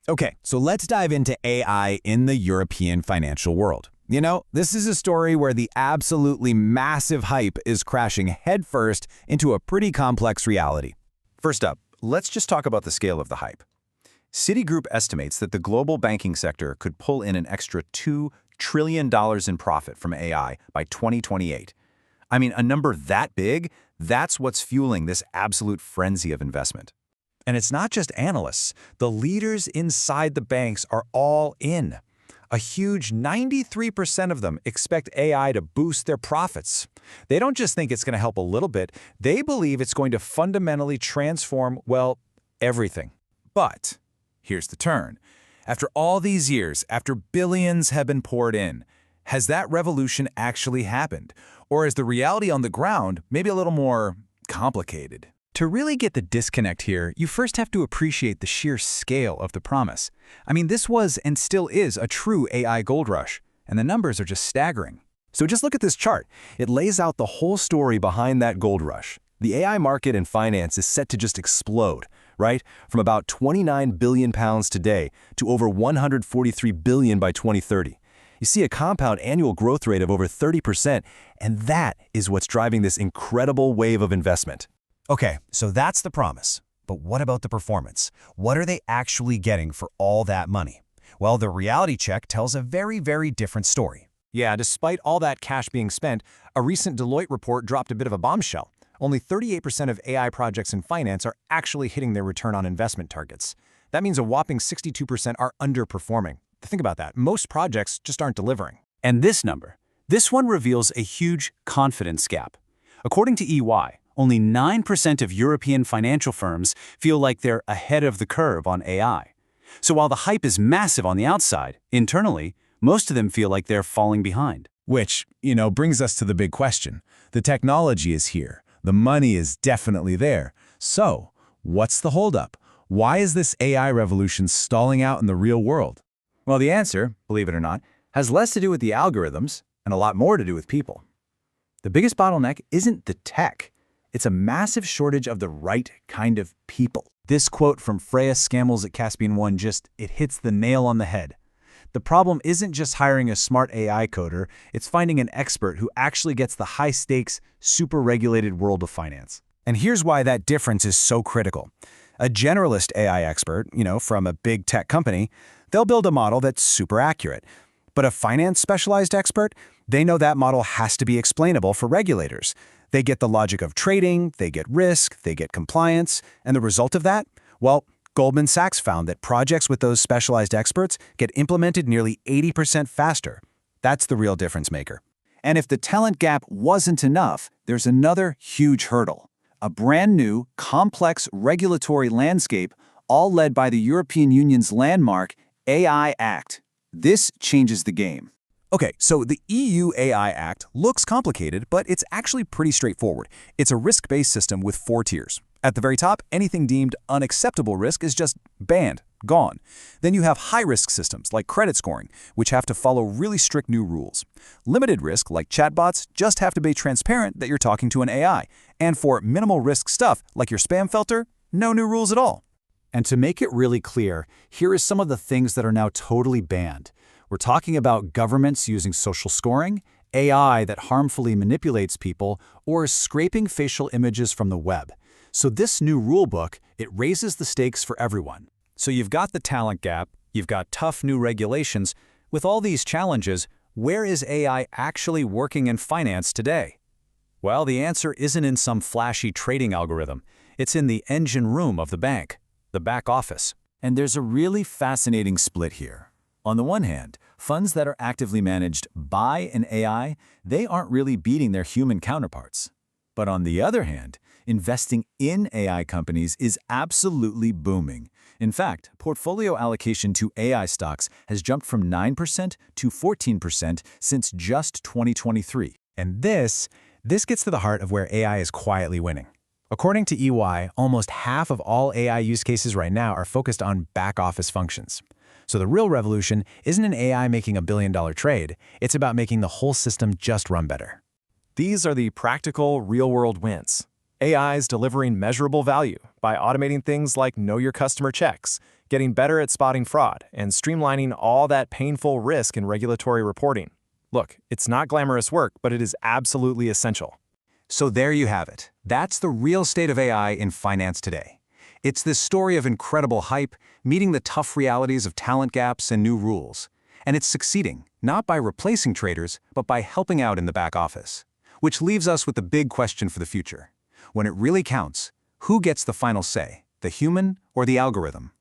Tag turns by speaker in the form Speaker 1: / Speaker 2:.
Speaker 1: Okay, so let's dive into AI in the European financial world. You know, this is a story where the absolutely massive hype is crashing headfirst into a pretty complex reality.
Speaker 2: First up, let's just talk about the scale of the hype. Citigroup estimates that the global banking sector could pull in an extra $2 trillion in profit from AI by 2028. I mean, a number that big, that's what's fueling this absolute frenzy of investment. And it's not just analysts. The leaders inside the banks are all in. A huge 93% of them expect AI to boost their profits. They don't just think it's going to help a little bit. They believe it's going to fundamentally transform, well, everything. But here's the turn. After all these years, after billions have been poured in, has that revolution actually happened? Or is the reality on the ground maybe a little more complicated?
Speaker 3: To really get the disconnect here, you first have to appreciate the sheer scale of the promise. I mean, this was and still is a true AI gold rush, and the numbers are just staggering.
Speaker 2: So just look at this chart. It lays out the whole story behind that gold rush. The AI market in finance is set to just explode, right? From about 29 billion pounds today to over 143 billion by 2030. You see a compound annual growth rate of over 30%, and that is what's driving this incredible wave of investment.
Speaker 4: Okay, so that's the promise. But what about the performance? What are they actually getting for all that money? Well, the reality check tells a very, very different story.
Speaker 5: Yeah, despite all that cash being spent, a recent Deloitte report dropped a bit of a bombshell. Only 38% of AI projects in finance are actually hitting their return on investment targets. That means a whopping 62% are underperforming. Think about that. Most projects just aren't delivering.
Speaker 3: And this number, this one reveals a huge confidence gap. According to EY, only 9% of European financial firms feel like they're ahead of the curve on AI. So while the hype is massive on the outside, internally, most of them feel like they're falling behind.
Speaker 1: Which, brings us to the big question. The technology is here. The money is definitely there. So, what's the holdup? Why is this AI revolution stalling out in the real world?
Speaker 2: Well, the answer, believe it or not, has less to do with the algorithms and a lot more to do with people. The biggest bottleneck isn't the tech. It's a massive shortage of the right kind of people.
Speaker 3: This quote from Freya Scammels at Caspian One it hits the nail on the head. The problem isn't just hiring a smart AI coder, it's finding an expert who actually gets the high-stakes, super-regulated world of finance.
Speaker 2: And here's why that difference is so critical. A generalist AI expert, from a big tech company, they'll build a model that's super accurate. But a finance-specialized expert, they know that model has to be explainable for regulators. They get the logic of trading, they get risk, they get compliance, and the result of that? Well, Goldman Sachs found that projects with those specialized experts get implemented nearly 80% faster. That's the real difference maker. And if the talent gap wasn't enough, there's another huge hurdle. A brand new, complex regulatory landscape, all led by the European Union's landmark, AI Act. This changes the game. Okay, so the EU AI Act looks complicated, but it's actually pretty straightforward. It's a risk-based system with 4 tiers. At the very top, anything deemed unacceptable risk is just banned, gone. Then you have high-risk systems like credit scoring, which have to follow really strict new rules. Limited risk, like chatbots, just have to be transparent that you're talking to an AI. And for minimal risk stuff, like your spam filter, no new rules at all.
Speaker 3: And to make it really clear, here is some of the things that are now totally banned. We're talking about governments using social scoring, AI that harmfully manipulates people, or scraping facial images from the web. So this new rulebook, it raises the stakes for everyone. So you've got the talent gap, you've got tough new regulations. With all these challenges, where is AI actually working in finance today? Well, the answer isn't in some flashy trading algorithm. It's in the engine room of the bank, the back office.
Speaker 2: And there's a really fascinating split here. On the one hand, funds that are actively managed by an AI, they aren't really beating their human counterparts. But on the other hand, investing in AI companies is absolutely booming. In fact, portfolio allocation to AI stocks has jumped from 9% to 14% since just 2023.
Speaker 4: And this gets to the heart of where AI is quietly winning. According to EY, almost half of all AI use cases right now are focused on back-office functions. So the real revolution isn't an AI making a billion-dollar trade, it's about making the whole system just run better.
Speaker 5: These are the practical, real-world wins. AI is delivering measurable value by automating things like know your customer checks, getting better at spotting fraud, and streamlining all that painful risk in regulatory reporting. Look, it's not glamorous work, but it is absolutely essential.
Speaker 2: So there you have it. That's the real state of AI in finance today. It's this story of incredible hype, meeting the tough realities of talent gaps and new rules. And it's succeeding, not by replacing traders, but by helping out in the back office. Which leaves us with the big question for the future. When it really counts, who gets the final say, the human or the algorithm?